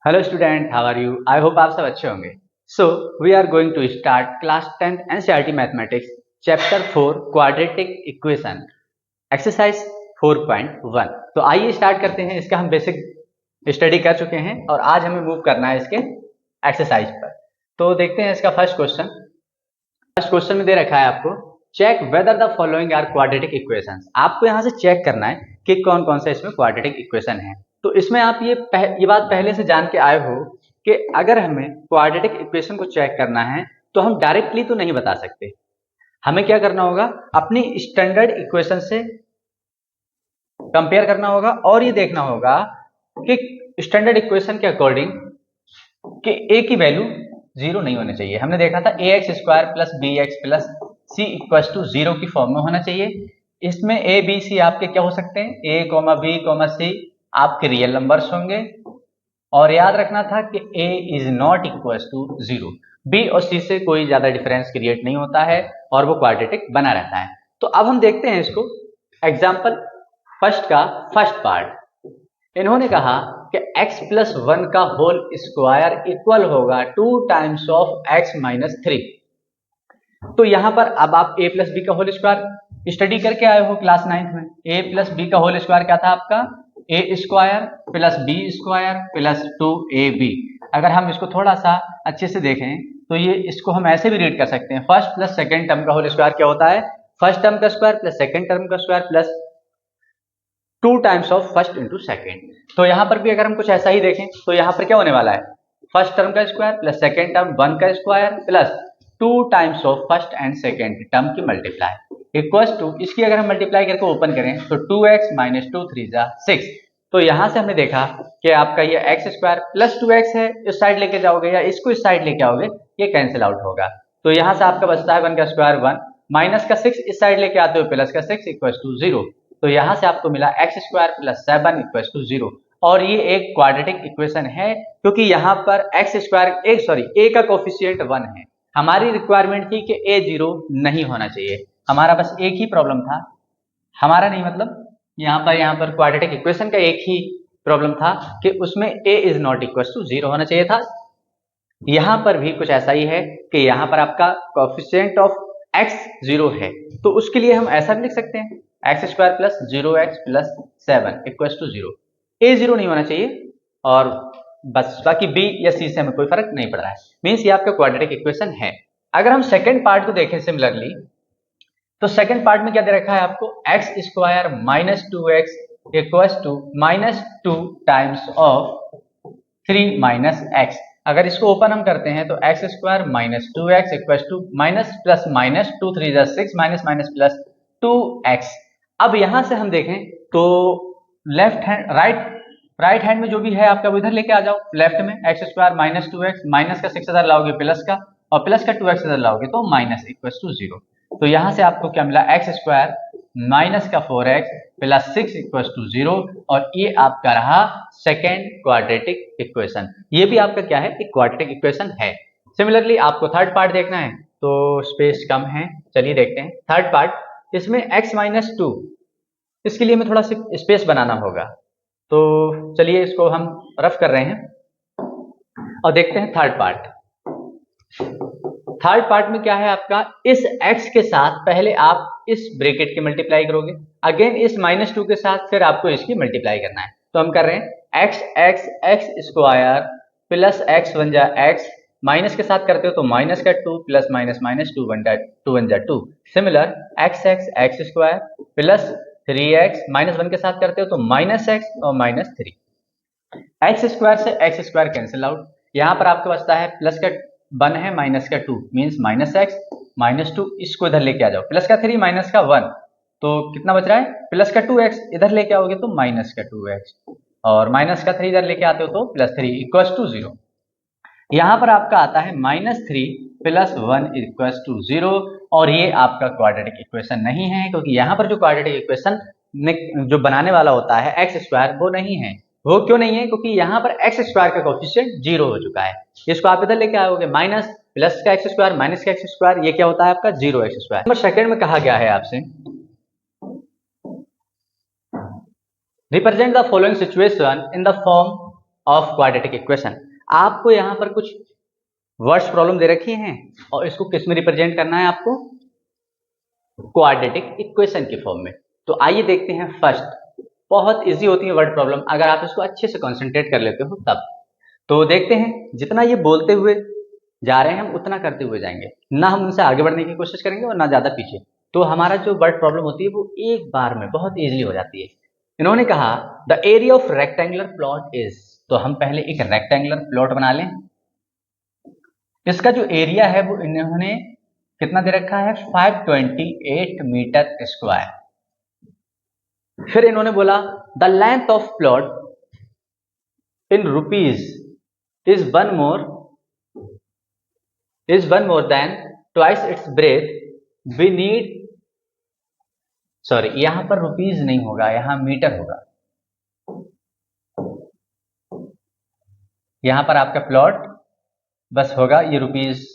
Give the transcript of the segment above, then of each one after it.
Hello student, how are you? I hope आप सब अच्छे होंगे। So we are going to start class 10th NCERT mathematics chapter 4 quadratic equation exercise 4.1। तो आइए start करते हैं। इसका हम बेसिक स्टडी कर चुके हैं और आज हमें मूव करना है इसके एक्सरसाइज पर। तो देखते हैं इसका फर्स्ट क्वेश्चन। फर्स्ट क्वेश्चन में दे रखा है आपको, check whether the following are quadratic equations. आपको यहाँ से चेक करना है कि कौन कौन सा इसमें क्वाड्रेटिक इक्वेशन है। तो इसमें आप ये बात पहले से जान के आए हो कि अगर हमें क्वाड्रेटिक इक्वेशन को चेक करना है तो हम डायरेक्टली तो नहीं बता सकते। हमें क्या करना होगा, अपनी स्टैंडर्ड इक्वेशन से कंपेयर करना होगा और ये देखना होगा कि स्टैंडर्ड इक्वेशन के अकॉर्डिंग कि ए की वैल्यू जीरो नहीं होनी चाहिए। हमने देखा था A X square plus B X plus C equals two zero की फॉर्म में होना चाहिए। इसमें ए बी सी आपके क्या हो सकते हैं, ए कोमा बी कोमा सी आपके रियल नंबर्स होंगे। और याद रखना था कि a is not equal to zero. b और c से कोई ज्यादा डिफरेंस क्रिएट नहीं होता है और वो क्वाड्रेटिक बना रहता है। तो अब हम देखते हैं इसको। एग्जाम्पल फर्स्ट का फर्स्ट पार्ट, इन्होंने कहा कि x प्लस 1 का होल स्क्वायर इक्वल होगा 2 टाइम्स ऑफ x माइनस 3। तो यहां पर अब आप a प्लस बी का होल स्क्वायर स्टडी करके आए हो क्लास 9th में। a प्लस बी का होल स्क्वायर क्या था आपका, A square plus B square plus 2ab। अगर हम इसको थोड़ा सा अच्छे से देखें तो ये इसको हम ऐसे भी रीड कर सकते हैं, फर्स्ट प्लस सेकंड टर्म का होल स्क्वायर क्या होता है, फर्स्ट टर्म का स्क्वायर प्लस सेकंड टर्म का square plus 2 times of first into second. तो यहाँ पर भी अगर हम कुछ ऐसा ही देखें तो यहाँ पर क्या होने वाला है, फर्स्ट टर्म का स्क्वायर प्लस सेकंड टर्म 1 का square plus 2 times of first and second term की मल्टीप्लाई इक्वल्स टू, इसकी अगर हम मल्टीप्लाई करके ओपन करें तो 2x माइनस 2 3 जा 6। तो यहां से हमने देखा कि आपका ये एक्स स्क्वायर प्लस 2x है, इस साइड लेके जाओगे या इसको इस साइड लेके आओगे ये कैंसिल आउट होगा। तो यहां से आपका बचता है 1 का स्क्वायर 1 माइनस का 6, इस साइड लेके आते हो प्लस का 6 इक्वल्स टू 0। तो यहां से आपको मिला x square plus 7 equals to 0। और ये एक क्वाड्रेटिक इक्वेशन है क्योंकि यहाँ पर एक्स स्क्वायर ए का कोफिशिएंट 1 है। हमारी रिक्वायरमेंट थी कि ए 0 नहीं होना चाहिए, हमारा बस एक ही प्रॉब्लम था, हमारा नहीं मतलब यहाँ पर क्वाड्रेटिक इक्वेशन का एक ही प्रॉब्लम था कि उसमें a is not equal to 0 होना चाहिए था। यहाँ पर भी कुछ ऐसा ही है कि यहाँ पर आपका कोएफिशिएंट ऑफ x 0 है, तो उसके लिए हम ऐसा भी लिख सकते हैं x square plus 0x plus 7 equal to 0। a 0 नहीं होना चाहिए और बस बाकी b या c से हमें कोई फर्क नहीं पड़ रहा है, मीन्स ये आपका क्वाड्रेटिक इक्वेशन है। अगर हम सेकेंड पार्ट को देखें सिमिलरली, तो सेकंड पार्ट में क्या दे रखा है आपको, x square minus 2x equals to minus 2 times of 3 minus x। अगर इसको ओपन हम करते हैं तो x square minus 2x equals to minus plus minus 2 3 जा 6 माइनस माइनस प्लस 2x। अब यहां से हम देखें तो लेफ्ट हैंड राइट हैंड में जो भी है आपका वो इधर लेके आ जाओ। लेफ्ट में x square minus 2x minus का 6 इधर लाओगे प्लस का, और प्लस का 2x इधर लाओगे तो माइनस इक्वल्स टू 0। तो यहां से आपको क्या मिला, एक्स स्क्वायर माइनस का 4x प्लस 6 इक्वल्स टू 0। और ये आपका रहा सेकेंड क्वाड्रेटिक इक्वेशन। ये भी आपका क्या है, एक क्वाड्रेटिक इक्वेशन है। सिमिलरली आपको थर्ड पार्ट देखना है तो स्पेस कम है, चलिए देखते हैं थर्ड पार्ट। इसमें x माइनस 2, इसके लिए हमें थोड़ा सा स्पेस बनाना होगा, तो चलिए इसको हम रफ कर रहे हैं और देखते हैं थर्ड पार्ट। थर्ड पार्ट में क्या है आपका, इस x के साथ पहले आप इस ब्रैकेट की मल्टीप्लाई करोगे, अगेन इस माइनस 2 के साथ फिर आपको इसकी मल्टीप्लाई करना है। तो हम कर रहे हैं एक्स स्क्वायर प्लस एक्स 1 जा x, माइनस के साथ करते हो तो माइनस का 2 प्लस माइनस माइनस 2 1 जा 2। Similar x square plus 3x minus 1 के साथ करते हो तो माइनस x और माइनस 3। एक्स स्क्वायर से एक्स स्क्वायर कैंसिल आउट, यहाँ पर आपके बचता है प्लस का 1 है माइनस का 2 मीन्स माइनस एक्स माइनस 2, इसको इधर लेके आ जाओ, प्लस का 3 माइनस का 1, तो कितना बच रहा है प्लस का 2x, इधर लेके आओगे तो माइनस का 2x, और माइनस का 3 इधर लेके आते हो तो प्लस 3 इक्वल्स टू 0। यहाँ पर आपका आता है माइनस 3 प्लस 1 इक्वल्स टू 0। और ये आपका क्वाड्रेटिक इक्वेशन नहीं है क्योंकि यहाँ पर जो क्वाड्रेटिक इक्वेशन जो बनाने वाला होता है एक्स स्क्वायर वो नहीं है। वो क्यों नहीं है, क्योंकि यहाँ पर एक्स स्क्वायर का कोफिशिएंट 0 हो चुका है। इसको आप इधर लेके आओगे माइनस प्लस का एक्स स्क्वायर माइनस का एक्स स्क्वायर, ये क्या होता है आपका 0 एक्स स्क्वायर। नंबर सेकंड में कहा गया है आपसे, represent the following situation in the form of quadratic equation. आपको यहाँ पर कुछ वर्ड्स प्रॉब्लम दे रखी हैं और इसको किस में रिप्रेजेंट करना है आपको, क्वाड्रेटिक इक्वेशन के फॉर्म में। तो आइए देखते हैं फर्स्ट। बहुत इजी होती है वर्ड प्रॉब्लम अगर आप इसको अच्छे से कंसंट्रेट कर लेते हो तब। तो देखते हैं, जितना ये बोलते हुए जा रहे हैं हम उतना करते हुए जाएंगे, ना हम उनसे आगे बढ़ने की कोशिश करेंगे और ना ज्यादा पीछे। तो हमारा जो वर्ड प्रॉब्लम होती है वो एक बार में बहुत इजीली हो जाती है। इन्होंने कहा the area of rectangular plot is, तो हम पहले एक रेक्टेंगुलर प्लॉट बना लें। इसका जो एरिया है वो इन्होंने कितना दे रखा है, 528 मीटर स्क्वायर। फिर इन्होंने बोला the length of plot in rupees is one more than twice its breadth. We need, sorry यहां पर रुपीज नहीं होगा, यहां मीटर होगा। यहां पर आपका प्लॉट बस होगा, ये रुपीज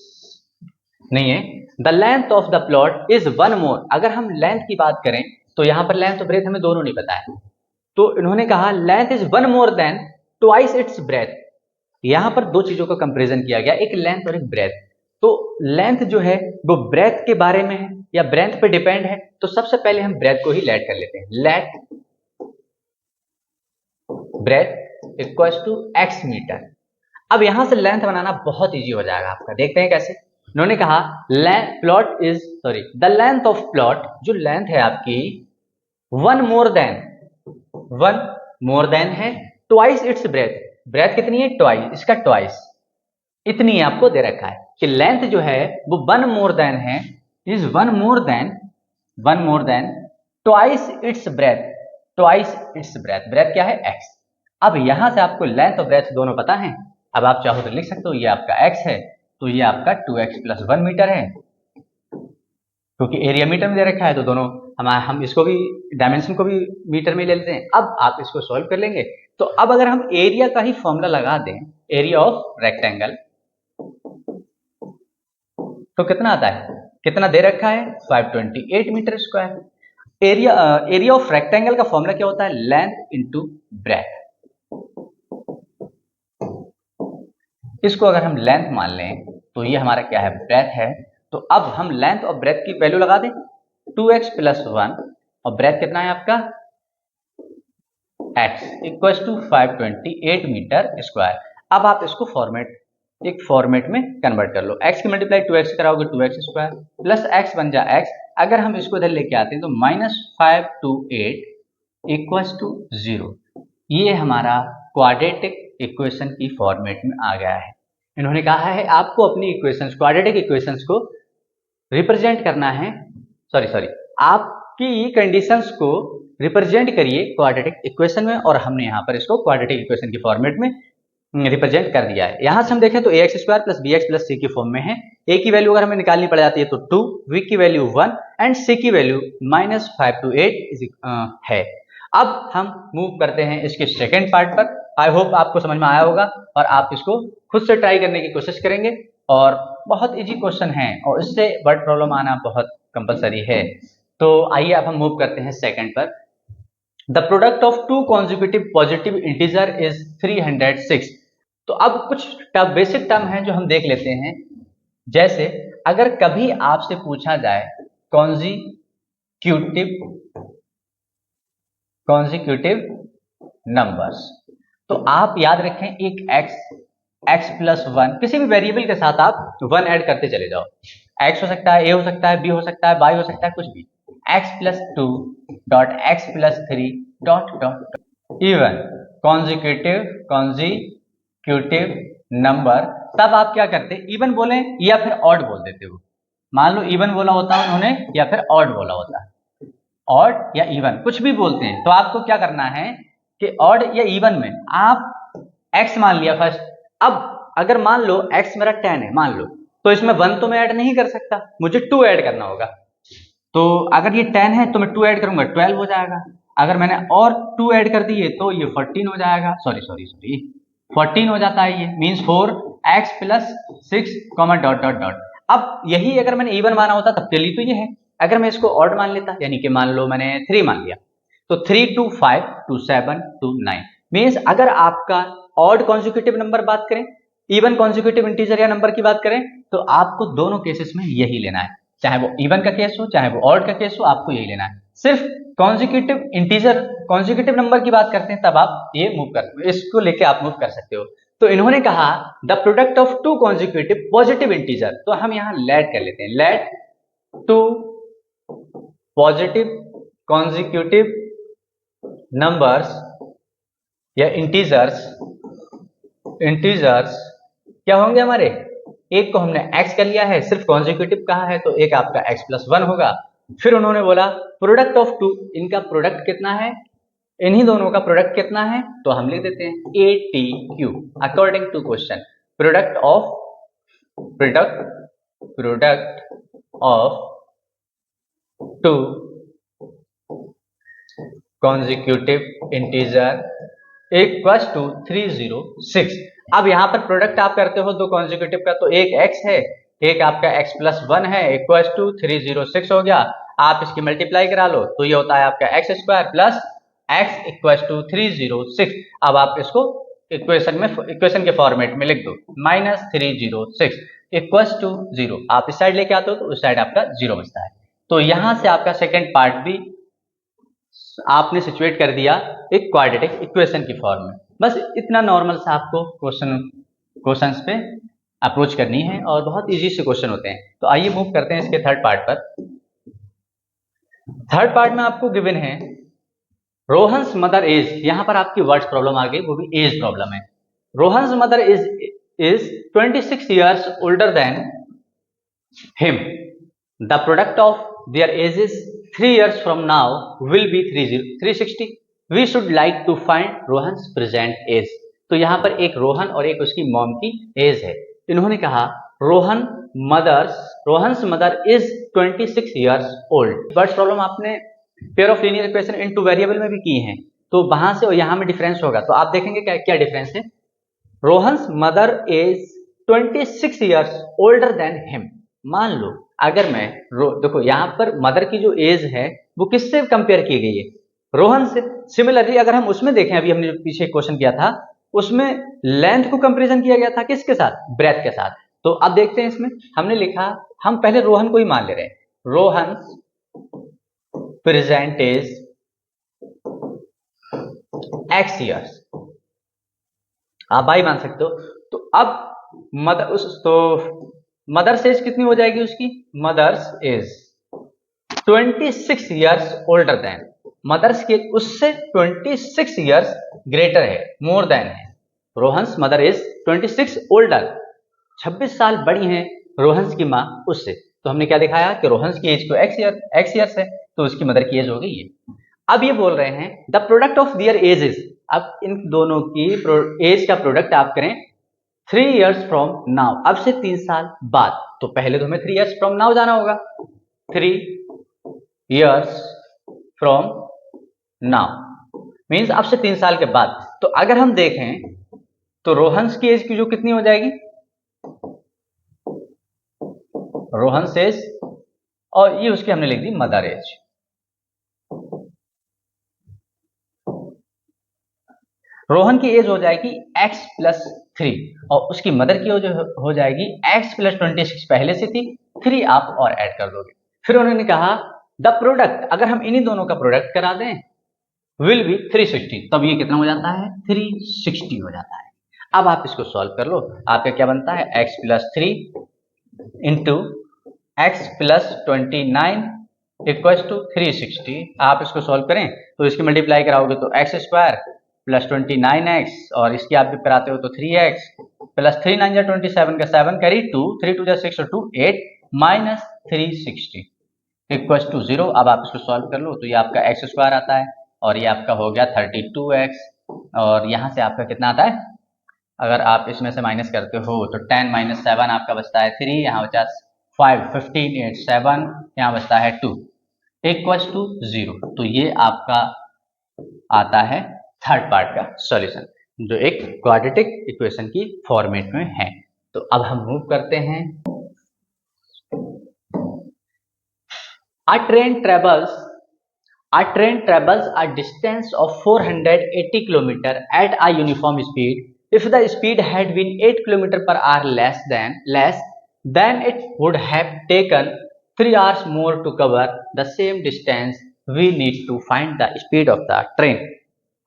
नहीं है। The length of the plot is one मोर, अगर हम लेंथ की बात करें तो यहां पर लेंथ और ब्रेथ हमें दोनों नहीं पता है, तो इन्होंने कहा length is one more than twice its breath. यहां पर दो चीजों का कंपैरिजन किया गया, एक लेंथ और एक ब्रेथ। तो लेंथ जो है वो ब्रेथ के बारे में है या ब्रेथ पे डिपेंड है, तो सबसे पहले हम ब्रेथ को ही लेट कर लेते हैं। Let breadth equals to x metre. अब यहां से लेंथ बनाना बहुत इजी हो जाएगा आपका, देखते हैं कैसे। इन्होंने कहा द लेंथ ऑफ प्लॉट, जो लेंथ है आपकी वन मोर देन है ट्वाइस इट्स ब्रेथ। ब्रेथ कितनी है, ट्वाइस, इसका ट्वाइस, इतनी आपको दे रखा है कि लेंथ जो है वो वन मोर देन है, is one more than twice its breadth. Breadth क्या है, एक्स। अब यहां से आपको लेंथ और ब्रेथ दोनों पता है। अब आप चाहो तो लिख सकते हो ये आपका x है तो ये आपका 2x + 1 मीटर है, क्योंकि एरिया मीटर में दे रखा है तो दोनों हम इसको भी डायमेंशन को भी मीटर में ले लेते हैं। अब आप इसको सॉल्व कर लेंगे। तो अब अगर हम एरिया का ही फॉर्मूला लगा दें, एरिया ऑफ रेक्टेंगल, तो कितना आता है, कितना दे रखा है, 528 metre square. Area of rectangle का फॉर्मूला क्या होता है, लेंथ इंटू ब्रेथ। इसको अगर हम लेंथ मान लें तो ये हमारा क्या है, ब्रेथ है। तो अब हम लेंथ और ब्रेथ की वैल्यू लगा दें, 2x + 1 और ब्रेथ कितना है आपका x equals to 528 metre square. अब आप इसको एक फॉर्मेट में कन्वर्ट कर लो। x की मल्टीप्लाई 2x कराओगे 2x स्क्वायर प्लस x बन जा x। अगर हम इसको इधर लेके आते हैं तो -528 इक्वल्स टू 0। ये हमारा क्वाड्रेटिक इक्वेशन की फॉर्मेट में आ गया है। इन्होंने कहा है आपको अपनी इक्वेशंस, क्वाड्रेटिक इक्वेशंस को रिप्रेजेंट करना है, आपकी कंडीशंस को रिप्रेजेंट करिए क्वाड्रेटिक इक्वेशन में, और हमने यहाँ पर इसको क्वाड्रेटिक इक्वेशन की फॉर्मेट में रिप्रेजेंट कर दिया है। यहां से हम देखें तो ax² + bx + c की फॉर्म में है। a की वैल्यू अगर हमें निकालनी पड़ जाती है तो 2, v की वैल्यू 1 एंड c की वैल्यू -528 है। अब हम मूव करते हैं इसके सेकेंड पार्ट पर। आई होप आपको समझ में आया होगा और आप इसको खुद से ट्राई करने की कोशिश करेंगे, और बहुत इजी क्वेश्चन है और इससे वर्ड प्रॉब्लम आना बहुत कंपलसरी है। तो आइए अब हम मूव करते हैं सेकेंड पर। The product of two consecutive positive integer is 306। तो अब कुछ बेसिक टर्म है जो हम देख लेते हैं। जैसे अगर कभी आपसे पूछा जाए कॉन्जिक्यूटिव नंबर्स, तो आप याद रखें एक x + 1, किसी भी वेरिएबल के साथ आप 1 ऐड करते चले जाओ। x हो सकता है, a हो सकता है, b हो सकता है, y हो सकता है, कुछ भी। x + 2 dot x + 3 dot even consecutive number. तब आप क्या करते, इवन बोले या फिर ऑड बोल देते हो। मान लो इवन बोला होता है उन्होंने या फिर ऑड बोला होता है, ऑड या इवन कुछ भी बोलते हैं। तो आपको क्या करना है कि ऑड या इवन में आप x मान लिया फर्स्ट। अब अगर मान लो x मेरा 10 है मान लो, तो इसमें 1 तो मैं ऐड नहीं कर सकता, मुझे 2 ऐड करना होगा। तो अगर ये 10 है तो मैं 2 ऐड करूंगा 12 हो जाएगा। अगर मैंने और 2 ऐड कर दिए तो ये 14 हो जाएगा, सॉरी 14 हो जाता है। ये मीन्स 4x + 6 डॉट। अब यही अगर मैंने इवन माना होता तब के लिए तो ये है। अगर मैं इसको ऑड मान लेता, यानी कि मान लो मैंने 3 मान लिया, तो 3 2 5 2 7 2 9 मीन्स अगर आपका ऑड कॉन्जिक्यूटिव नंबर बात करें, इवन कॉन्जिक्यूटिव इंटीजर या नंबर की बात करें, तो आपको दोनों केसेस में यही लेना है, चाहे वो इवन का केस हो चाहे वो ऑड का केस हो, आपको यही लेना है। सिर्फ कॉन्जिक्यूटिव इंटीजर कॉन्जिक्यूटिव नंबर की बात करते हैं तब आप ये मूव कर, इसको लेके आप मूव कर सकते हो। तो इन्होंने कहा the product of two consecutive positive integer, तो हम यहां लेट कर लेते हैं, let two positive consecutive numbers या इंटीजर्स क्या होंगे हमारे, एक को हमने x कर लिया है, सिर्फ कॉन्जिक्यूटिव कहा है तो एक आपका x+1 होगा। फिर उन्होंने बोला प्रोडक्ट ऑफ टू, इनका प्रोडक्ट कितना है, इन्हीं दोनों का प्रोडक्ट कितना है, तो हम लिख देते हैं ATQ according to question, product of two consecutive integer equals to 306। अब यहां पर प्रोडक्ट आप करते हो दो कॉन्जिक्यूटिव का, तो एक x है, एक आपका x+1 है, इक्वल्स टू 306 हो गया। आप इसकी मल्टीप्लाई करा लो तो ये होता है आपका x² plus x equals to 306। अब आप इसको इक्वेशन के फॉर्मेट में लिख दो, -306 इक्वल्स टू 0। आप इस साइड लेके आते हो तो उस साइड आपका 0 बचता है। तो यहां से आपका सेकेंड पार्ट भी आपने सिचुएट कर दिया एक क्वाड्रेटिक इक्वेशन की फॉर्म में। बस इतना नॉर्मल सा आपको क्वेश्चंस पे अप्रोच करनी है और बहुत इजी से क्वेश्चन होते हैं। तो आइए मूव करते हैं इसके थर्ड पार्ट पर। थर्ड पार्ट में आपको गिवन है रोहन्स मदर एज, यहां पर आपकी वर्ड्स प्रॉब्लम आ गई, वो भी एज प्रॉब्लम है। Rohan's mother is 26 years older than him. The product of their ages 3 years from now will be 360. We should like to find Rohan's present age. तो यहां पर एक रोहन और एक उसकी मॉम की एज है। इन्होंने कहा Rohan's mother is 26 years old। Words problem आपने pair of linear equation in two variable में भी की हैं, तो वहां से और यहां में डिफरेंस होगा। तो आप देखेंगे क्या डिफरेंस है। Rohan's mother is 26 years older than him। मान लो अगर मैं देखो यहां पर मदर की जो एज है वो किससे कंपेयर की गई है, रोहन से। सिमिलरली अगर हम उसमें देखें, अभी हमने जो पीछे क्वेश्चन किया था उसमें लेंथ को कंपैरिजन किया गया था किसके साथ, ब्रेथ के साथ। तो अब देखते हैं इसमें हमने लिखा, हम पहले रोहन को ही मान ले रहे हैं, Rohan present age x years, आप भाई मान सकते हो। तो अब मदर्स एज कितनी हो जाएगी उसकी, mother's age 26 years older than, mother's के उससे 26 years ग्रेटर है, मोर देन है। रोहन्स मदर इज 26 ओल्डर, 26 साल बड़ी हैं रोहन्स की माँ उससे। तो हमने क्या दिखाया कि रोहन्स की एज तो x years है, तो उसकी मदर की एज हो गई है। अब ये बोल रहे हैं the product of their ages, अब इन दोनों की एज का प्रोडक्ट आप करें 3 years फ्रॉम नाउ, अब से 3 साल बाद। तो पहले तो हमें 3 years फ्रॉम नाउ जाना होगा, 3 years फ्रॉम नाउ मीन्स अब से 3 साल के बाद। तो अगर हम देखें तो रोहन्स की एज की जो कितनी हो जाएगी, रोहन्स एज, और ये उसकी हमने लिख दी मदर एज। रोहन की एज हो जाएगी x+3 और उसकी मदर की एज हो जाएगी x+26, पहले से थी 3 आप और ऐड कर दोगे। फिर उन्होंने कहा द प्रोडक्ट, अगर हम इन्हीं दोनों का प्रोडक्ट करा दें विल बी 360, तब ये कितना हो जाता है 360 हो जाता है। अब आप इसको सॉल्व कर लो, आपका क्या बनता है x+3 into x+29 equals to 360। आप इसको सॉल्व करें तो इसकी मल्टीप्लाई कराओगे तो x² प्लस 29x, और इसकी आप भी कराते हो तो 3x प्लस 3 9 27 का 7 करी 2, 3 2 6 और 2 8 माइनस 360 इक्वल्स टू 0। अब आप इसको सॉल्व कर लो तो ये आपका x² आता है और ये आपका हो गया 32x, और यहाँ से आपका कितना आता है, अगर आप इसमें से माइनस करते हो तो 10 - 7 आपका बचता है 3, यहाँ बचा 5 15 8 7, यहाँ बचता है 2 इक्वल्स टू 0। तो ये आपका आता है थर्ड पार्ट का सॉल्यूशन, जो एक क्वाड्रेटिक इक्वेशन की फॉर्मेट में है। तो अब हम मूव करते हैं। A train travels a distance of 480 km at a uniform speed If the speed had been 8 km per hour less, then it would have taken 3 hours more to cover the same distance. We need to find the speed of the train.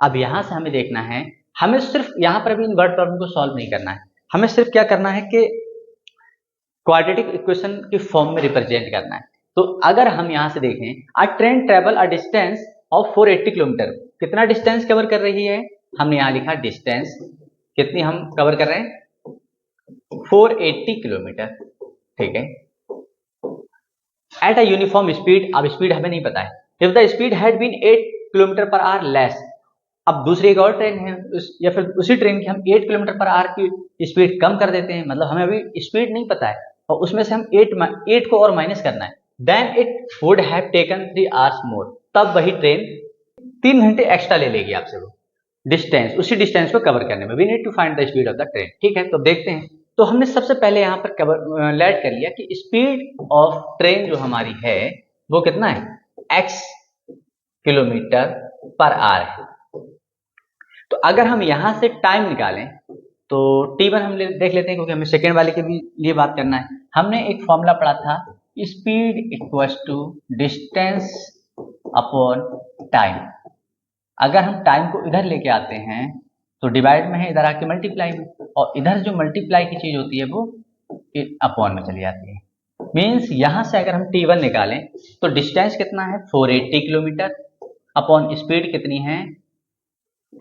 अब यहाँ से हमें देखना है, हमें सिर्फ यहाँ पर अभी इन वर्ड प्रॉब्लम को सॉल्व नहीं करना है, हमें सिर्फ क्या करना है कि क्वाड्रेटिक इक्वेशन की फॉर्म में रिप्रेजेंट करना है। तो अगर हम यहाँ से देखें, अ train travel a distance of 480 kilometre, कितना डिस्टेंस कवर कर रही है, हमने यहाँ लिखा डिस्टेंस कितनी हम कवर कर रहे हैं, 480 किलोमीटर, ठीक है, एट अ यूनिफॉर्म स्पीड। अब स्पीड हमें नहीं पता है। If the speed had been 8 kilometre पर आवर लेस, अब दूसरी एक और ट्रेन है या फिर उसी ट्रेन की हम 8 किलोमीटर पर आवर की स्पीड कम कर देते हैं, मतलब हमें अभी स्पीड नहीं पता है और उसमें से हम 8 को और माइनस करना है, then it would have taken 3 hours more, तब वही ट्रेन 3 घंटे एक्स्ट्रा ले लेगी आपसे वो डिस्टेंस, उसी डिस्टेंस को कवर करने में। We need to find the speed of the train, ठीक है। तो देखते हैं, तो हमने सबसे पहले यहाँ पर लेट कर लिया कि स्पीड ऑफ ट्रेन जो हमारी है वो कितना है, x किलोमीटर पर आवर है। तो अगर हम यहां से टाइम निकालें तो t1 हम देख लेते हैं, क्योंकि हमें सेकेंड वाले के भी लिए बात करना है। हमने एक फॉर्मूला पढ़ा था, speed equals to distance upon time. अगर हम टाइम को इधर लेके आते हैं तो डिवाइड में है, इधर आके मल्टीप्लाई में, और इधर जो मल्टीप्लाई की चीज होती है वो अपॉन में चली जाती है। मीन्स यहां से अगर हम t1 निकालें तो डिस्टेंस कितना है, 480 किलोमीटर, अपॉन स्पीड कितनी है,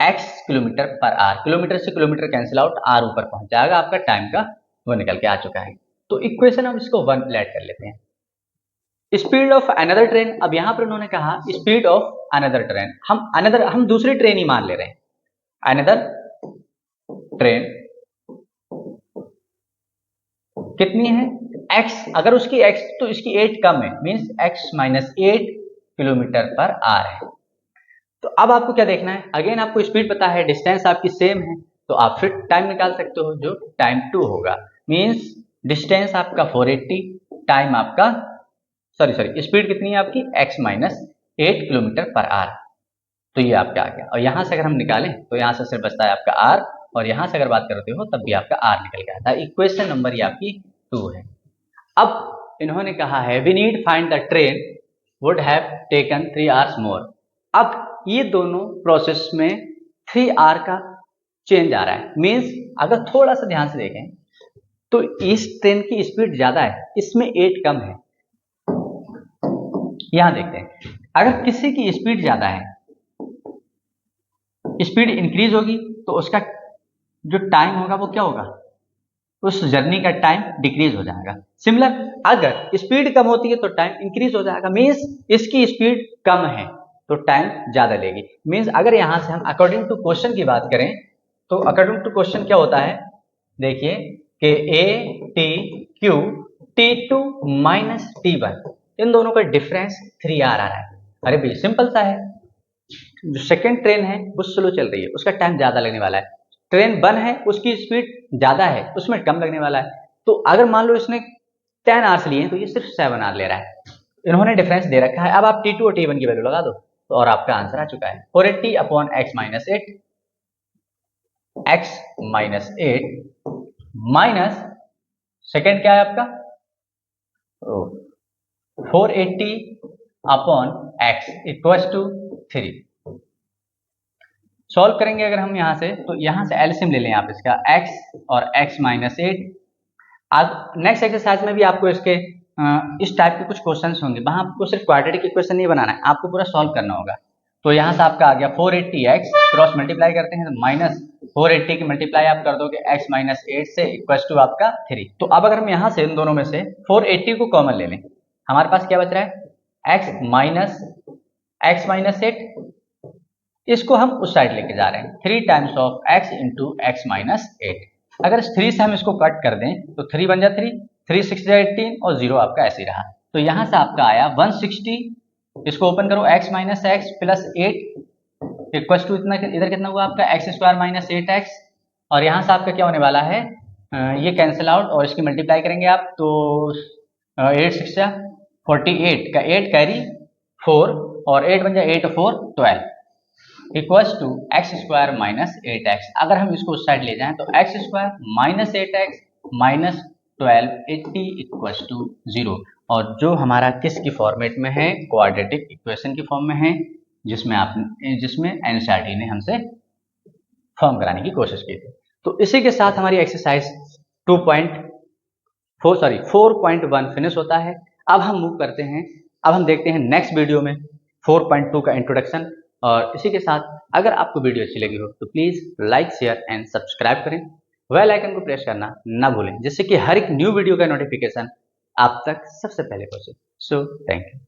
x किलोमीटर पर आवर। किलोमीटर से किलोमीटर कैंसिल आउट, r ऊपर पहुंच जाएगा, आपका टाइम का वो निकल के आ चुका है। तो इक्वेशन हम इसको 1 लेट कर लेते हैं। स्पीड ऑफ अनदर ट्रेन, अब यहां पर उन्होंने कहा स्पीड ऑफ अनदर ट्रेन, हम दूसरी ट्रेन ही मान ले रहे हैं। अनदर ट्रेन कितनी है, x, अगर उसकी x तो इसकी 8 कम है, मीन्स x माइनस 8 किलोमीटर पर आवर है। तो अब आपको क्या देखना है, अगेन आपको स्पीड पता है, डिस्टेंस आपकी सेम है, तो आप फिर टाइम निकाल सकते हो जो टाइम 2 होगा। मीन्स डिस्टेंस आपका 480, टाइम आपका सॉरी स्पीड कितनी है आपकी, x माइनस 8 किलोमीटर पर आवर। तो ये आपका आ गया, और यहां से अगर हम निकालें तो यहां से सिर्फ बचता है आपका r, और यहां से अगर बात करते हो तब भी आपका r निकल के आता है। इक्वेशन नंबर ये आपकी 2 है। अब इन्होंने कहा है we need find the train would have taken 3 hours more. अब ये दोनों प्रोसेस में 3 आवर का चेंज आ रहा है। मीन्स अगर थोड़ा सा ध्यान से देखें तो इस ट्रेन की स्पीड ज्यादा है, इसमें 8 कम है। यहां देखते हैं, अगर किसी की स्पीड ज्यादा है, स्पीड इंक्रीज होगी तो उसका जो टाइम होगा वो क्या होगा, उस जर्नी का टाइम डिक्रीज हो जाएगा। सिमिलर अगर स्पीड कम होती है तो टाइम इंक्रीज हो जाएगा। मीन्स इसकी स्पीड कम है तो टाइम ज्यादा लेगी। मीन्स अगर यहां से हम अकॉर्डिंग टू क्वेश्चन की बात करें तो अकॉर्डिंग टू क्वेश्चन क्या होता है, देखिए कि A T Q T2 minus T1, इन दोनों का डिफरेंस 3 आर आ रहा है। अरे भाई सिंपल सा है, जो सेकेंड ट्रेन है वो स्लो चल रही है, उसका टाइम ज्यादा लगने वाला है। ट्रेन 1 है, उसकी स्पीड ज्यादा है, उसमें कम लगने वाला है। तो अगर मान लो इसने 10 आवर्स लिए हैं तो ये सिर्फ 7 आवर ले रहा है। इन्होंने डिफरेंस दे रखा है। अब आप T2 और T1 की वैल्यू लगा दो तो और आपका आंसर आ चुका है 480 upon x minus 8, x minus 8 minus second क्या है आपका 480 upon x equals to 3। Solve करेंगे अगर हम यहां से, तो यहां से एलसीएम ले लें आप इसका x और x माइनस 8। अब नेक्स्ट एक्सरसाइज में भी आपको इसके इस टाइप के कुछ क्वेश्चंस होंगे, वहां आपको सिर्फ क्वाड्रेटिक इक्वेशन नहीं बनाना है, आपको पूरा सॉल्व करना होगा। तो यहां से आपका आ गया 480x, क्रॉस मल्टीप्लाई करते हैं तो माइनस 480 की मल्टीप्लाई आप कर दोगे x माइनस 8 से इक्वल्स टू आपका 3। तो अब अगर हम यहां से इन दोनों में से 480 को कॉमन ले लें, हमारे पास क्या बच रहा है x माइनस 8, इसको हम उस साइड लेके जा रहे हैं, 3 times of x into x minus 8। अगर इस 3 से हम इसको कट कर दें तो 3 बन जाए 3 6 जाए 18 और 0 आपका ऐसे ही रहा। तो यहां से आपका आया 160, इसको ओपन करो, x minus x plus 8 equals to इतना, इधर कितना हुआ आपका x स्क्वायर माइनस 8x, और यहां से आपका क्या होने वाला है, ये कैंसिल आउट और इसकी मल्टीप्लाई करेंगे आप तो 8 6 48 का 8 कैरी 4 और 8 बन जाए 8 4 12। Equals to x square minus 8x। अगर हम इसको उस साइड ले जाएं तो x square minus 8x minus 1280 equals to 0। और जो हमारा किसकी फॉर्मेट में है, क्वाड्रेटिक इक्वेशन की फॉर्म में है, जिसमें एनसीईआरटी ने हमसे फॉर्म कराने की कोशिश की थी। तो इसी के साथ हमारी एक्सरसाइज 4.1 फिनिश होता है। अब हम मूव करते हैं, अब हम देखते हैं नेक्स्ट वीडियो में 4.2 का इंट्रोडक्शन। और इसी के साथ अगर आपको वीडियो अच्छी लगी हो तो please like share and subscribe करें, बेल आइकन को प्रेस करना ना भूलें, जिससे कि हर एक न्यू वीडियो का नोटिफिकेशन आप तक सबसे पहले पहुंचे। So thank you.